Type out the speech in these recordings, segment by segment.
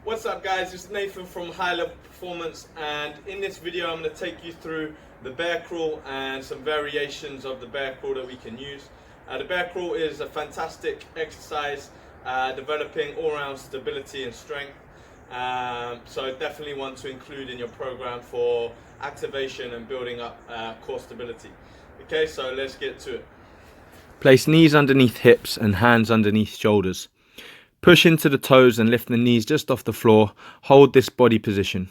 What's up guys, it's Nathan from High Level Performance, and in this video I'm going to take you through the bear crawl and some variations of the bear crawl that we can use. The bear crawl is a fantastic exercise developing all-round stability and strength, so definitely one to include in your program for activation and building up core stability. Okay, so let's get to it. Place knees underneath hips and hands underneath shoulders. Push into the toes and lift the knees just off the floor. Hold this body position.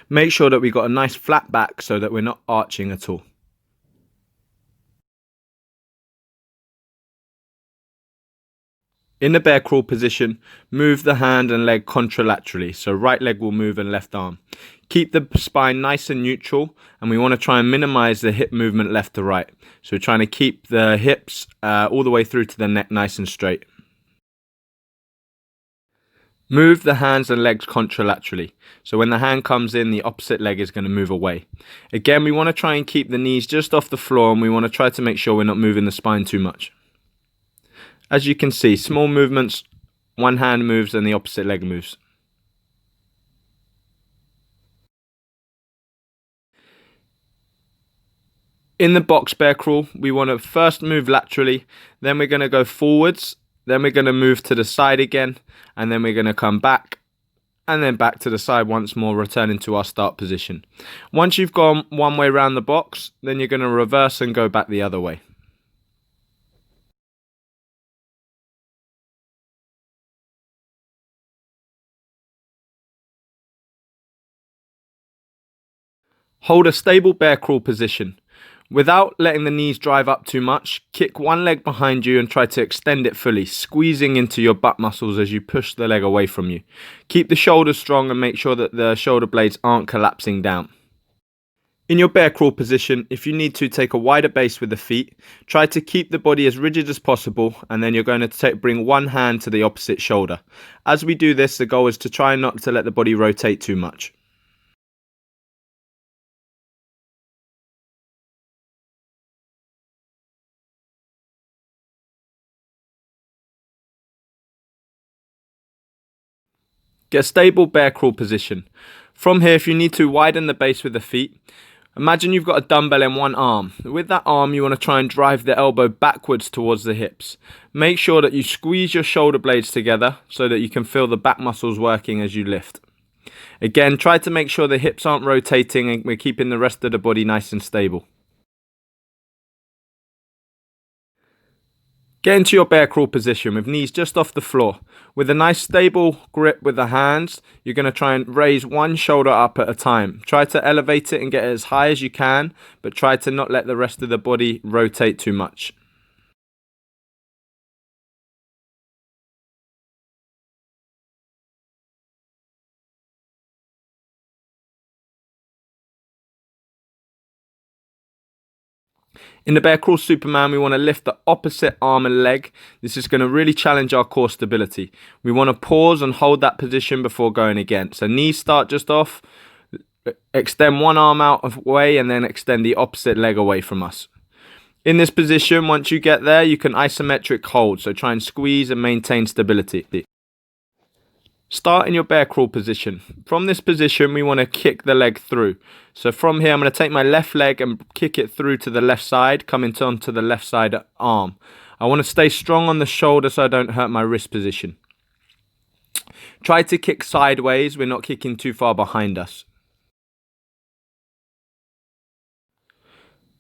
Make sure that we've got a nice flat back so that we're not arching at all. In the bear crawl position, move the hand and leg contralaterally, so right leg will move and left arm. Keep the spine nice and neutral, and we want to try and minimize the hip movement left to right. So we're trying to keep the hips all the way through to the neck nice and straight. Move the hands and legs contralaterally, so when the hand comes in, the opposite leg is going to move away. Again, we want to try and keep the knees just off the floor, and we want to try to make sure we're not moving the spine too much. As you can see, small movements, one hand moves and the opposite leg moves. In the box bear crawl, we want to first move laterally, then we're going to go forwards, then we're going to move to the side again, and then we're going to come back, and then back to the side once more, returning to our start position. Once you've gone one way around the box, then you're going to reverse and go back the other way. Hold a stable bear crawl position. Without letting the knees drive up too much, kick one leg behind you and try to extend it fully, squeezing into your butt muscles as you push the leg away from you. Keep the shoulders strong and make sure that the shoulder blades aren't collapsing down. In your bear crawl position, if you need to, take a wider base with the feet. Try to keep the body as rigid as possible, and then you're going to bring one hand to the opposite shoulder. As we do this, the goal is to try not to let the body rotate too much. Get a stable bear crawl position. From here, if you need to, widen the base with the feet. Imagine you've got a dumbbell in one arm. With that arm, you want to try and drive the elbow backwards towards the hips. Make sure that you squeeze your shoulder blades together so that you can feel the back muscles working as you lift. Again, try to make sure the hips aren't rotating and we're keeping the rest of the body nice and stable. Get into your bear crawl position with knees just off the floor. With a nice stable grip with the hands, you're going to try and raise one shoulder up at a time. Try to elevate it and get it as high as you can, but try to not let the rest of the body rotate too much. In the bear crawl Superman, we want to lift the opposite arm and leg. This is going to really challenge our core stability. We want to pause and hold that position before going again. So knees start just off, extend one arm out of way, and then extend the opposite leg away from us. In this position, once you get there, you can isometric hold. So try and squeeze and maintain stability. Start in your bear crawl position. From this position, we want to kick the leg through. So from here, I'm going to take my left leg and kick it through to the left side, coming onto the left side arm. I want to stay strong on the shoulder so I don't hurt my wrist position. Try to kick sideways. We're not kicking too far behind us.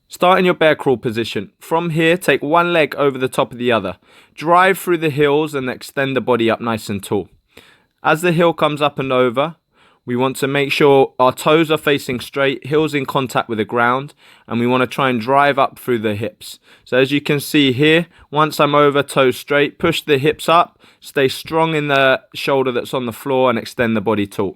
Start in your bear crawl position. From here, take one leg over the top of the other. Drive through the heels and extend the body up nice and tall. As the heel comes up and over, we want to make sure our toes are facing straight, heels in contact with the ground, and we want to try and drive up through the hips. So as you can see here, once I'm over, toes straight, push the hips up, stay strong in the shoulder that's on the floor, and extend the body tall.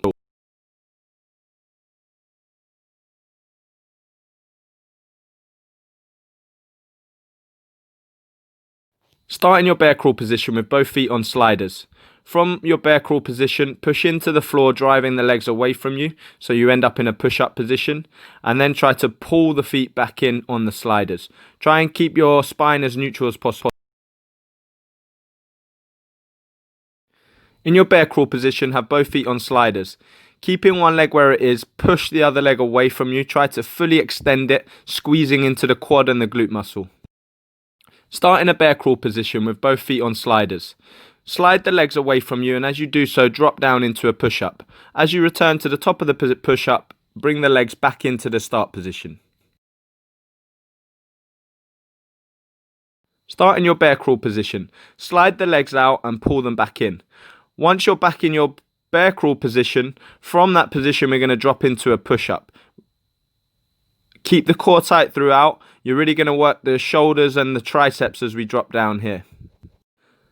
Start in your bear crawl position with both feet on sliders. From your bear crawl position, push into the floor, driving the legs away from you, so you end up in a push-up position, and then try to pull the feet back in on the sliders. Try and keep your spine as neutral as possible. In your bear crawl position, have both feet on sliders. Keeping one leg where it is, push the other leg away from you. Try to fully extend it, squeezing into the quad and the glute muscle. Start in a bear crawl position with both feet on sliders. Slide the legs away from you, and as you do so, drop down into a push-up. As you return to the top of the push-up, bring the legs back into the start position. Start in your bear crawl position. Slide the legs out and pull them back in. Once you're back in your bear crawl position, from that position we're going to drop into a push-up. Keep the core tight throughout. You're really going to work the shoulders and the triceps as we drop down here.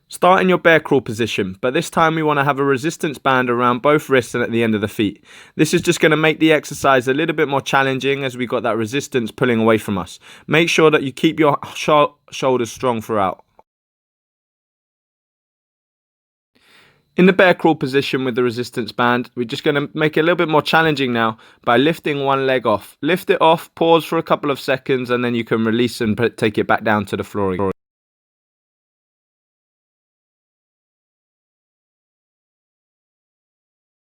Start in your bear crawl position, but this time we want to have a resistance band around both wrists and at the end of the feet. This is just going to make the exercise a little bit more challenging as we got that resistance pulling away from us. Make sure that you keep your shoulders strong throughout. In the bear crawl position with the resistance band, we're just going to make it a little bit more challenging now by lifting one leg off. Lift it off, pause for a couple of seconds, and then you can release and take it back down to the floor.